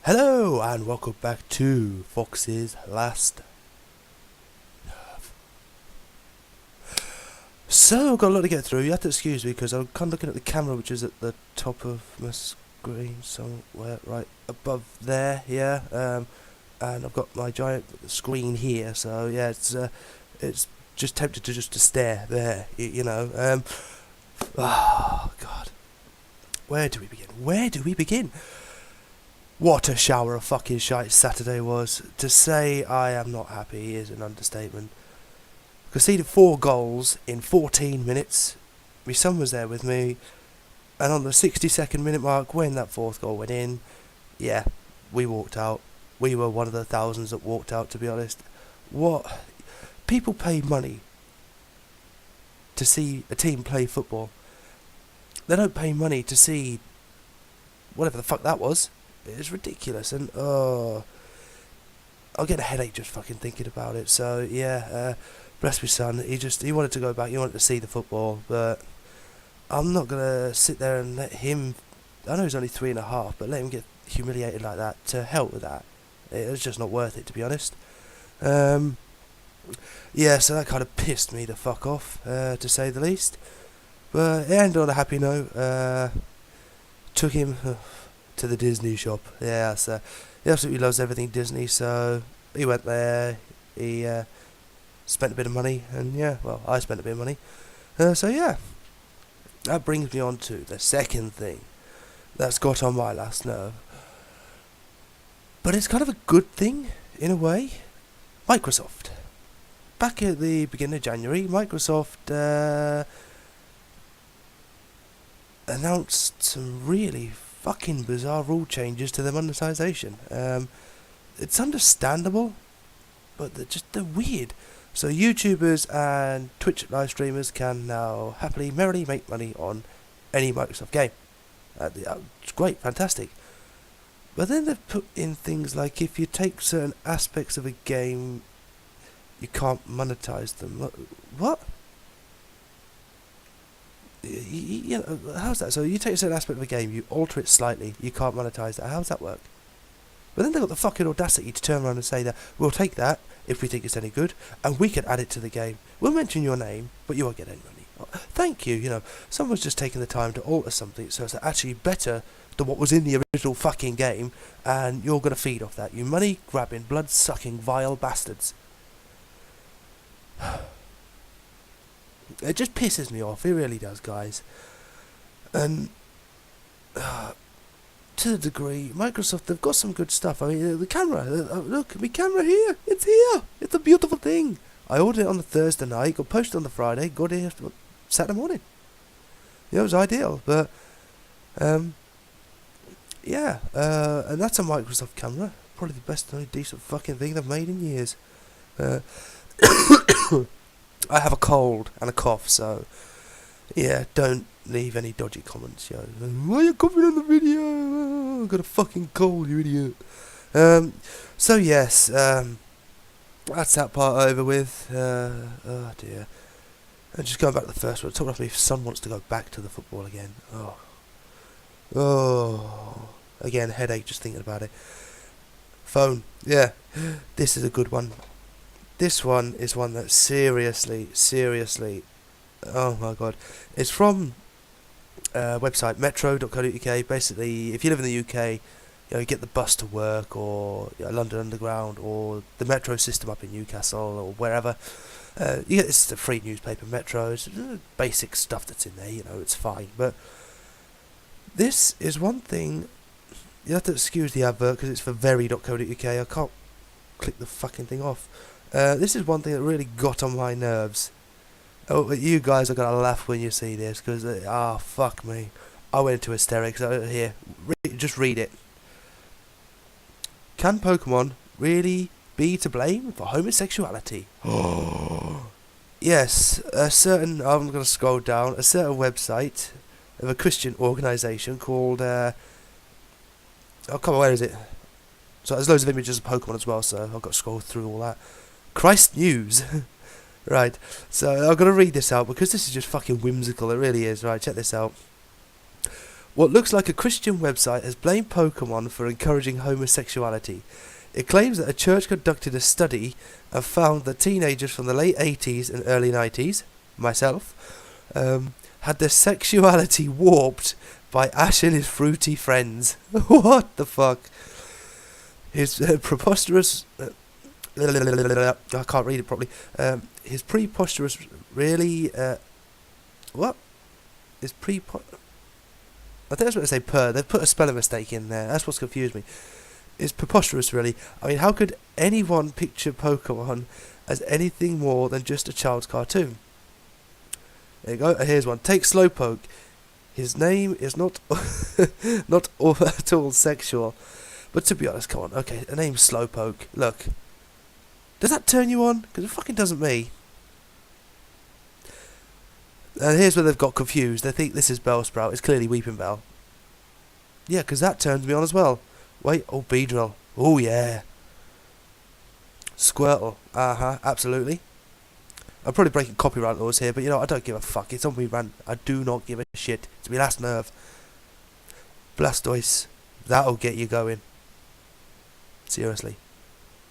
Hello and welcome back to Fox's Last Nerve. So I've got a lot to get through. You have to excuse me because I'm kind of looking at the camera, which is at the top of my screen somewhere right above there. Yeah, and I've got my giant screen here. So yeah, it's just tempted to stare there. Oh God, where do we begin? Where do we begin? What a shower of fucking shite Saturday was. To say I am not happy is an understatement. Conceded 4 goals in 14 minutes. My son was there with me. And on the 62nd minute mark, when that 4th goal went in, yeah, we walked out. We were one of the thousands that walked out, to be honest. What? People pay money to see a team play football. They don't pay money to see whatever the fuck that was. It's ridiculous, and I'll get a headache just fucking thinking about it. So yeah, bless my son. He wanted to go back. He wanted to see the football, but I'm not gonna sit there and let him. I know he's only 3.5, but let him get humiliated like that. To hell with that. It's just not worth it, to be honest. Yeah, so that kind of pissed me the fuck off, to say the least. But it ended on a happy note. Took him to the Disney shop. Yeah, so he absolutely loves everything Disney, so he went there, he spent a bit of money, and yeah, well, I spent a bit of money. So yeah, that brings me on to the second thing that's got on my last nerve. But it's kind of a good thing, in a way. Microsoft. Back at the beginning of January, Microsoft announced some really fucking bizarre rule changes to their monetization. It's understandable, but they're weird. So YouTubers and Twitch live streamers can now happily, merrily make money on any Microsoft game. It's great, fantastic. But then they've put in things like if you take certain aspects of a game, you can't monetize them. What? You know, how's that? So you take a certain aspect of a game, you alter it slightly, you can't monetize that. How does that work? But then they've got the fucking audacity to turn around and say that we'll take that if we think it's any good, and we can add it to the game. We'll mention your name, but you won't get any money. Oh, thank you. You know, someone's just taken the time to alter something so it's actually better than what was in the original fucking game, and you're gonna feed off that. You money grabbing, blood sucking, vile bastards. It just pisses me off, it really does, guys. And to the degree, Microsoft, they've got some good stuff. I mean, the camera, look, my camera here, it's here, it's a beautiful thing. I ordered it on the Thursday night, got posted on the Friday, got here Saturday morning. Yeah, it was ideal, but, yeah, and that's a Microsoft camera, probably the best and only decent fucking thing they've made in years. I have a cold and a cough, so yeah, don't leave any dodgy comments, yo. Why are you coughing on the video? I've got a fucking cold, you idiot. So yes, that's that part over with. Oh dear. And just going back to the first one, talking about my son wants to go back to the football again. Oh, again, headache just thinking about it. Phone, yeah, this is a good one. This one is one that seriously, oh my god. It's from website metro.co.uk. Basically, if you live in the UK, you get the bus to work, or London Underground, or the metro system up in Newcastle, or wherever. You get this free newspaper, Metro. It's basic stuff that's in there, it's fine. But this is one thing, you have to excuse the advert because it's for very.co.uk. I can't click the fucking thing off. This is one thing that really got on my nerves. Oh, you guys are gonna laugh when you see this, because fuck me, I went into hysterics. Here, just read it. Can Pokemon really be to blame for homosexuality? Yes, I'm gonna scroll down. A certain website of a Christian organisation called oh come on, where is it? So there's loads of images of Pokemon as well, so I've got to scroll through all that. Christ News. Right, so I'm going to read this out because this is just fucking whimsical, it really is. Right, check this out. What looks like a Christian website has blamed Pokemon for encouraging homosexuality. It claims that a church conducted a study and found that teenagers from the late 80s and early 90s, myself, had their sexuality warped by Ash and his fruity friends. What the fuck? His preposterous... I can't read it properly. His preposterous really... what? His I think that's what they say per. They've put a spelling mistake in there. That's what's confused me. It's preposterous, really. I mean, how could anyone picture Pokemon as anything more than just a child's cartoon? There you go. Here's one. Take Slowpoke. His name is not not at all sexual. But to be honest, come on. Okay, the name's Slowpoke. Look. Does that turn you on? Because it fucking doesn't me. And here's where they've got confused. They think this is Bellsprout. It's clearly Weeping Bell. Yeah, because that turns me on as well. Wait, oh, Beedrill. Oh, yeah. Squirtle. Absolutely. I'm probably breaking copyright laws here, but you know, I don't give a fuck. It's on me rant. I do not give a shit. It's my last nerve. Blastoise. That'll get you going. Seriously.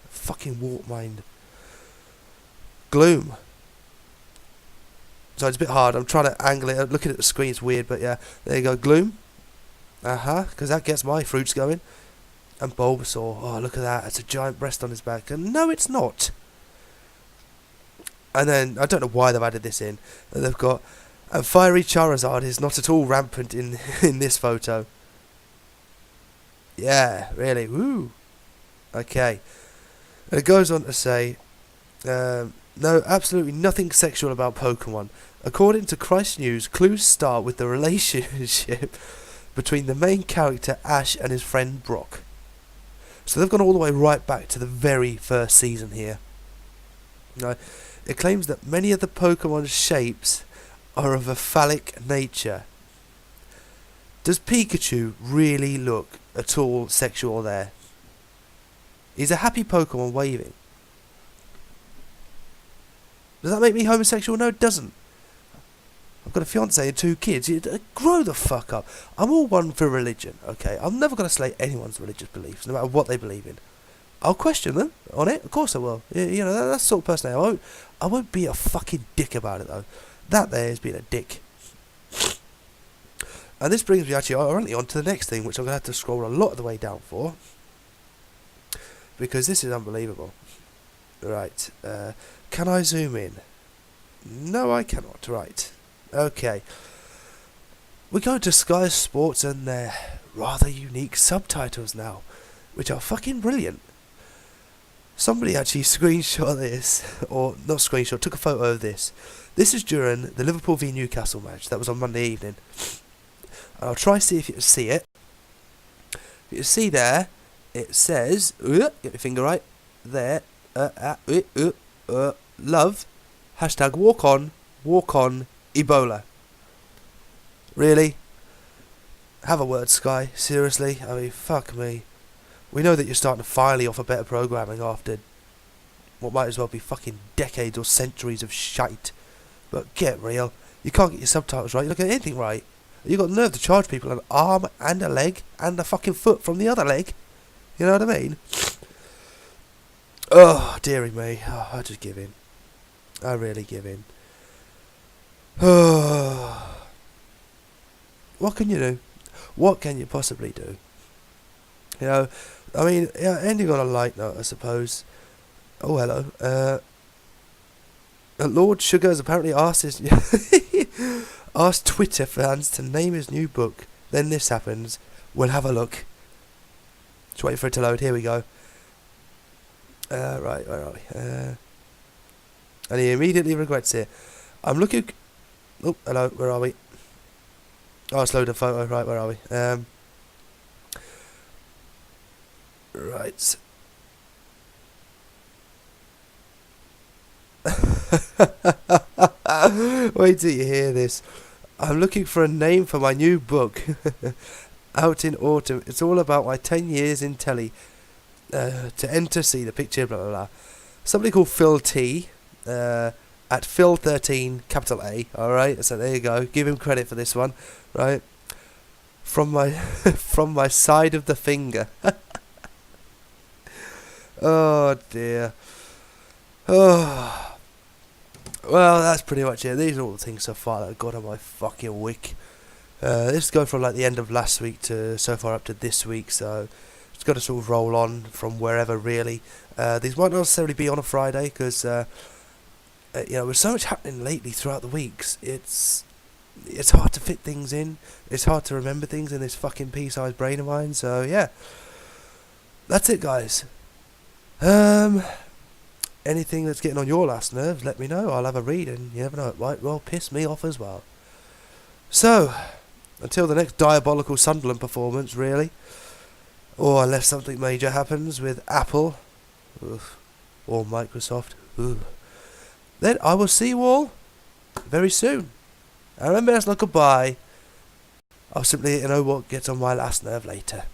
Fucking warp mind. Gloom. So it's a bit hard. I'm trying to angle it. Looking at the screen, it's weird, but yeah. There you go. Gloom. Because that gets my fruits going. And Bulbasaur. Oh, look at that. It's a giant breast on his back. And no, it's not. And then, I don't know why they've added this in. And they've got... And Fiery Charizard is not at all rampant in this photo. Yeah, really. Woo. Okay. And it goes on to say... no, absolutely nothing sexual about Pokemon. According to Christ News, clues start with the relationship between the main character Ash and his friend Brock. So they've gone all the way right back to the very first season here. Now, it claims that many of the Pokemon's shapes are of a phallic nature. Does Pikachu really look at all sexual there? He's a happy Pokemon waving. Does that make me homosexual? No, it doesn't. I've got a fiancée and 2 kids. Grow the fuck up. I'm all one for religion, okay? I'm never going to slay anyone's religious beliefs, no matter what they believe in. I'll question them on it. Of course I will. You know, that's the sort of person I am. I won't be a fucking dick about it, though. That there is being a dick. And this brings me actually ironically on to the next thing, which I'm going to have to scroll a lot of the way down for. Because this is unbelievable. Right. Can I zoom in? No, I cannot. Right. Okay. We go to Sky Sports and their rather unique subtitles now, which are fucking brilliant. Somebody actually screenshot this, or not screenshot, took a photo of this. This is during the Liverpool v Newcastle match. That was on Monday evening. And I'll try to see if you can see it. You can see there, it says, get your finger right, there, love, hashtag walk on, Ebola. Really? Have a word, Sky. Seriously? I mean, fuck me. We know that you're starting to finally offer better programming after what might as well be fucking decades or centuries of shite. But get real. You can't get your subtitles right. You don't get anything right. You got the nerve to charge people an arm and a leg and a fucking foot from the other leg. You know what I mean? Oh, dearie me. Oh, I just give in. I really give in. What can you do? What can you possibly do? You know, I mean, yeah, ending on a light note, I suppose. Oh, hello. Lord Sugar has apparently asked asked Twitter fans to name his new book. Then this happens. We'll have a look. Just waiting for it to load. Here we go. Right, where are we? And he immediately regrets it. I'm looking... Oh, hello, where are we? Oh, it's loaded a photo. Right, where are we? Right. Wait till you hear this. I'm looking for a name for my new book. Out in autumn. It's all about my 10 years in telly. To enter, see the picture, blah, blah, blah. Somebody called Phil T. At Phil13, capital A. Alright, so there you go. Give him credit for this one. Right. from my from my side of the finger. Oh dear. Oh. Well, that's pretty much it. These are all the things so far that I've got on my fucking week. This is going from like the end of last week to so far up to this week, so it's got to sort of roll on from wherever really. These might not necessarily be on a Friday because there's so much happening lately throughout the weeks. It's hard to fit things in. It's hard to remember things in this fucking pea-sized brain of mine. So yeah, that's it, guys. Anything that's getting on your last nerves, let me know. I'll have a read, and you never know, it might well piss me off as well. So, until the next diabolical Sunderland performance, really, or unless something major happens with Apple, or Microsoft, then I will see you all very soon. And remember, that's not goodbye. I'll simply, what gets on my last nerve later.